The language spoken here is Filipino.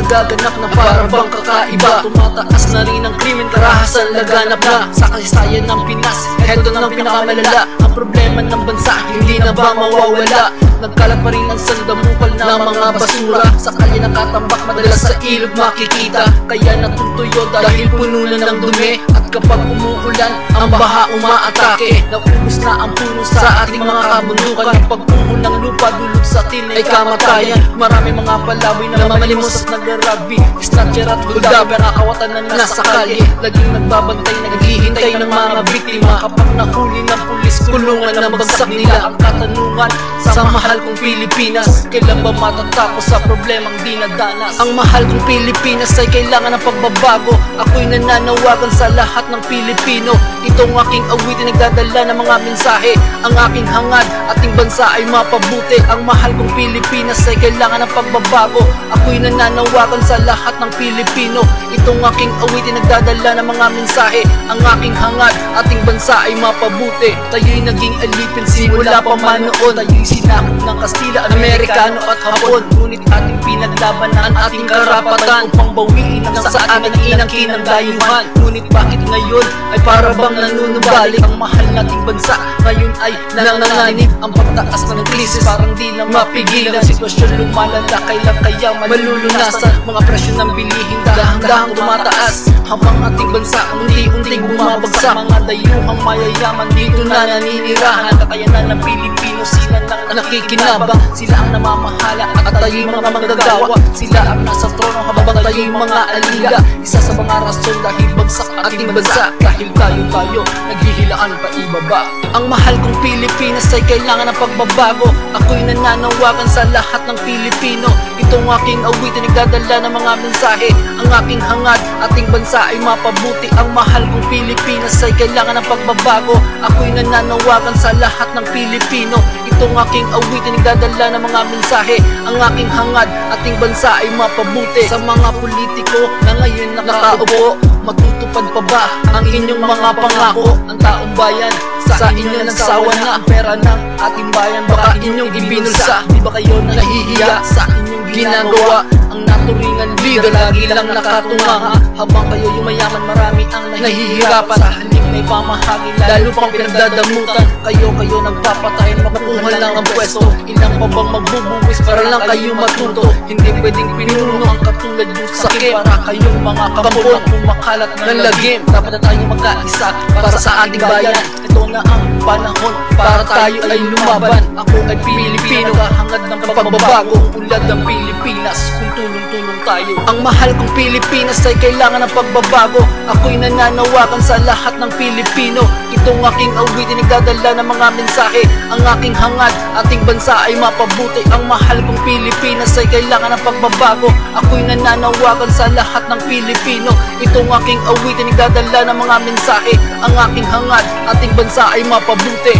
nagaganap na para bang kakaiba. Tumataas na rin ang krimen, karahasan laganap na sa kasaysayan ng Pinas. Heto na ang pinakamalala, ang problema ng bansa hindi na ba mawawala? Nagkalat pa rin ang sandamukal na mga basura, sa kalye nakatambak, madalas sa ilog makikita. Kaya natutuyo dahil puno na ng dumi, at kapag umuulan ang baha umaatake. Naubos na ang puno sa ating mga kabundukan, pagpuho ng lupa dulog sa atin ay kamatayan. Marami mga palaboy na mamalimos at nagrarugby, snatcher at huldaber, nakawatan na nasa kalye. Laging nagbabantay, naghihintay ng mga biktima. Kapag nahuli ng pulis, kulungan na bagsak nila. Ang katanungan sa mahal kong Pilipinas, kailan ba matatapos sa problemang dinadanas? Ang mahal kong Pilipinas ay kailangan ng pagbabago. Ako'y nananawagan sa lahat ng Pilipino. Itong aking awitin nagdadala ng mga mensahe. Ang aking hangad, ating bansa ay mapabuti. Ang mahal kong Pilipinas ay kailangan ng pagbabago. Ako'y nananawagan sa lahat ng Pilipino. Itong aking awitin nagdadala ng mga mensahe. Ang aking hangad, ating bansa ay mapabuti. Tayo'y naging alipin simula pa man noon. Tayo'y sinakop ng Kastila, Amerikano at Hapon. Ngunit ating pinaglaban ang ating karapatan upang bawiin ang sa amin inangkin ng dayuhan. Ngunit bakit ngayon ay para bang nanunumbalik? Ang mahal nating bansa ngayon ay nanganganib. Ang pagtaas ng krisis parang di na mapigilan. Sitwasyon lumalala, kailan kaya malulunasan? Mga presyo ng bilihin dahang-dahang tumataas, habang ating bansa unti-unting bumabagsak. Mga dayuhang mayayaman dito na naninirahan. Kakayanan ng Pilipino, sila nang nakikinabang. Sila ang namamahala at tayo'y mga manggagawa. Sila ang nasa trono habang tayo'y mga alila. Isa sa mga rason dahil bagsak ating bansa, dahil tayo naghihilaan pa ibaba. Ang mahal kong Pilipinas ay kailangan ng pagbabago. Ako'y nananawagan sa lahat ng Pilipino. Itong aking awitin nagdadala ng mga mensahe. Ang aking hangad, ating bansa ay mapabuti. Ang mahal kong Pilipinas ay kailangan ng pagbabago. Ako'y nananawagan sa lahat ng Pilipino. Itong aking awitin nagdadala ng mga mensahe. Ang aking hangad, ating bansa ay mapabuti. Sa mga politiko na ngayon nakaupo, matutupad pa ba ang inyong mga pangako? Ang taong bayan sa inyo nagsawa na ang pera ng ating bayan, baka inyong ibinulsa. Di ba kayo nahihiya sa inyong ginagawa? Ang naturingan leader lagi lang nakatunganga, habang kayo yung mayaman marami ang nahihirapan. Sa halip na ipamahagi lalo pang pinagdadamutan. Kayo nagpapatayin, makukuha lang ang pwesto. Ilang pa bang magbubuwis para lang kayo matuto? Hindi pwedeng pinuno ang katulad yung sakit para kayong mga kampon kumakalat ng lagim. Dapat na tayo magkaisa para sa ating bayan. Ito na ang panahon para tayo ay lumaban. Ako ay Pilipino, kahangad ng pagbabago. Ulad ng Pilipinas, kung tulong-tulong tayo. Ang mahal kong Pilipinas ay kailangan ng pagbabago. Ako'y nananawagan sa lahat ng Pilipino. Itong aking awitin nagdadala ng mga mensahe. Ang aking hangad, ating bansa ay mapabuti. Ang mahal kong Pilipinas ay kailangan ng pagbabago. Ako'y nananawagan sa lahat ng Pilipino. Itong aking awitin nagdadala ng mga mensahe. Ang aking hangad, ating bansa ay mapabuti.